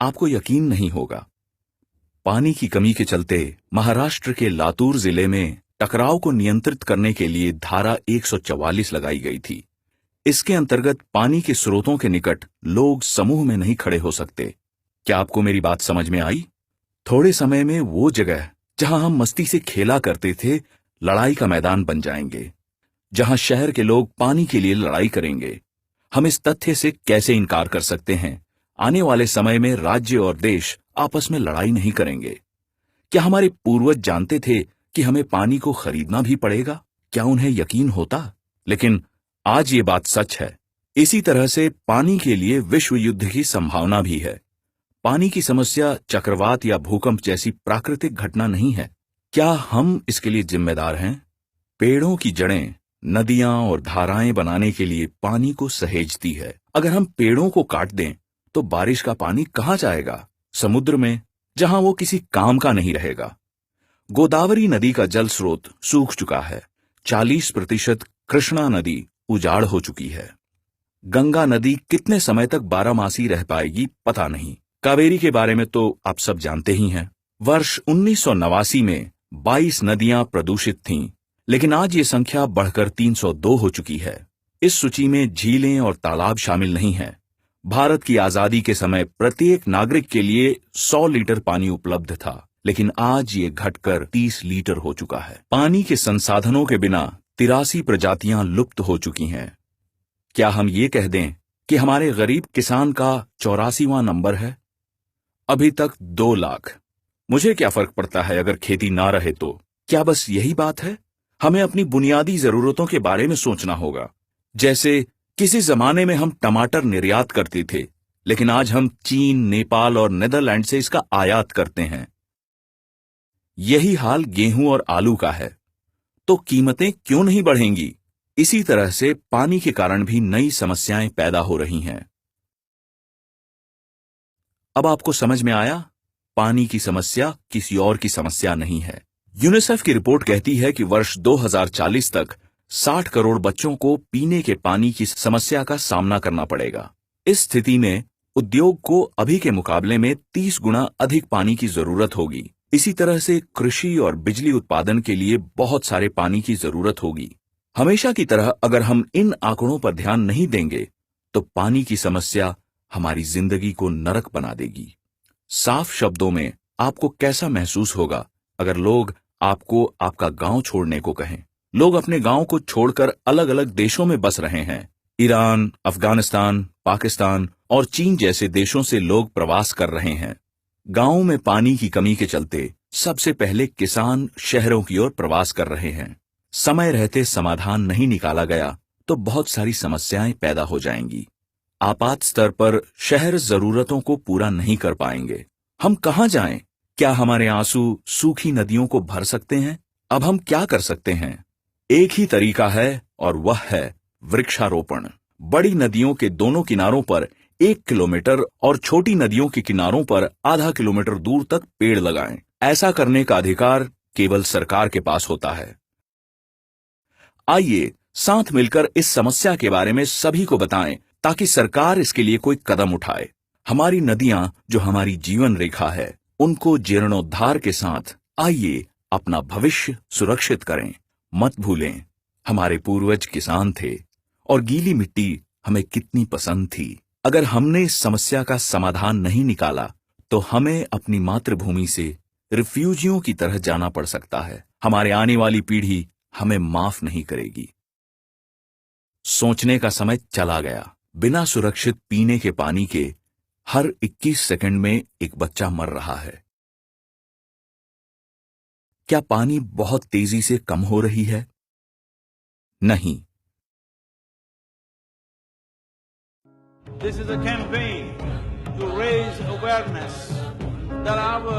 आपको यकीन नहीं होगा, पानी की कमी के चलते महाराष्ट्र के लातूर जिले में टकराव को नियंत्रित करने के लिए धारा 144 लगाई गई थी। इसके अंतर्गत पानी के स्रोतों के निकट लोग समूह में नहीं खड़े हो सकते। क्या आपको मेरी बात समझ में आई? थोड़े समय में वो जगह जहां हम मस्ती से खेला करते थे, लड़ाई का मैदान बन जाएंगे, जहां शहर के लोग पानी के लिए लड़ाई करेंगे। हम इस तथ्य से कैसे इनकार कर सकते हैं, आने वाले समय में राज्य और देश आपस में लड़ाई नहीं करेंगे। क्या हमारे पूर्वज जानते थे कि हमें पानी को खरीदना भी पड़ेगा? क्या उन्हें यकीन होता? लेकिन आज ये बात सच है। इसी तरह से पानी के लिए विश्व युद्ध की संभावना भी है। पानी की समस्या चक्रवात या भूकंप जैसी प्राकृतिक घटना नहीं है। क्या हम इसके लिए जिम्मेदार हैं? पेड़ों की जड़ें नदियां और धाराएं बनाने के लिए पानी को सहेजती है। अगर हम पेड़ों को काट दें तो बारिश का पानी कहां जाएगा? समुद्र में, जहां वो किसी काम का नहीं रहेगा। गोदावरी नदी का जल स्रोत सूख चुका है। 40% कृष्णा नदी उजाड़ हो चुकी है। गंगा नदी कितने समय तक बारहमासी रह पाएगी पता नहीं। कावेरी के बारे में तो आप सब जानते ही हैं। वर्ष 1989 में 22 नदियां प्रदूषित थीं, लेकिन आज ये संख्या बढ़कर 302 हो चुकी है। इस सूची में झीलें और तालाब शामिल नहीं हैं। भारत की आजादी के समय प्रत्येक नागरिक के लिए 100 लीटर पानी उपलब्ध था, लेकिन आज ये घटकर 30 लीटर हो चुका है। पानी के संसाधनों के बिना 83 प्रजातियां लुप्त हो चुकी हैं। क्या हम ये कह दें कि हमारे गरीब किसान का 84वां नंबर है? अभी तक 2 लाख। मुझे क्या फर्क पड़ता है अगर खेती ना रहे तो? क्या बस यही बात है? हमें अपनी बुनियादी जरूरतों के बारे में सोचना होगा। जैसे किसी जमाने में हम टमाटर निर्यात करते थे, लेकिन आज हम चीन, नेपाल और नीदरलैंड से इसका आयात करते हैं। यही हाल गेहूं और आलू का है। तो कीमतें क्यों नहीं बढ़ेंगी? इसी तरह से पानी के कारण भी नई समस्याएं पैदा हो रही हैं। अब आपको समझ में आया, पानी की समस्या किसी और की समस्या नहीं है। यूनिसेफ की रिपोर्ट कहती है कि वर्ष 2040 तक 60 करोड़ बच्चों को पीने के पानी की समस्या का सामना करना पड़ेगा। इस स्थिति में उद्योग को अभी के मुकाबले में 30 गुना अधिक पानी की जरूरत होगी। इसी तरह से कृषि और बिजली उत्पादन के लिए बहुत सारे पानी की जरूरत होगी। हमेशा की तरह अगर हम इन आंकड़ों पर ध्यान नहीं देंगे तो पानी की समस्या हमारी जिंदगी को नरक बना देगी। साफ शब्दों में आपको कैसा महसूस होगा अगर लोग आपको आपका गांव छोड़ने को कहें? लोग अपने गांव को छोड़कर अलग अलग देशों में बस रहे हैं। ईरान, अफगानिस्तान, पाकिस्तान और चीन जैसे देशों से लोग प्रवास कर रहे हैं। गांवों में पानी की कमी के चलते सबसे पहले किसान शहरों की ओर प्रवास कर रहे हैं। समय रहते समाधान नहीं निकाला गया तो बहुत सारी समस्याएं पैदा हो जाएंगी। आपात स्तर पर शहर जरूरतों को पूरा नहीं कर पाएंगे। हम कहां जाएं? क्या हमारे आंसू सूखी नदियों को भर सकते हैं? अब हम क्या कर सकते हैं? एक ही तरीका है और वह है वृक्षारोपण। बड़ी नदियों के दोनों किनारों पर 1 किलोमीटर और छोटी नदियों के किनारों पर आधा किलोमीटर दूर तक पेड़ लगाएं। ऐसा करने का अधिकार केवल सरकार के पास होता है। आइए साथ मिलकर इस समस्या के बारे में सभी को बताएं ताकि सरकार इसके लिए कोई कदम उठाए। हमारी नदियां जो हमारी जीवन रेखा है, उनको जीर्णोद्धार के साथ आइए अपना भविष्य सुरक्षित करें। मत भूलें, हमारे पूर्वज किसान थे और गीली मिट्टी हमें कितनी पसंद थी। अगर हमने इस समस्या का समाधान नहीं निकाला तो हमें अपनी मातृभूमि से रिफ्यूजियों की तरह जाना पड़ सकता है। हमारे आने वाली पीढ़ी हमें माफ नहीं करेगी। सोचने का समय चला गया। बिना सुरक्षित पीने के पानी के हर 21 सेकंड में एक बच्चा मर रहा है। क्या पानी बहुत तेजी से कम हो रही है? नहीं। This is a campaign to raise awareness that our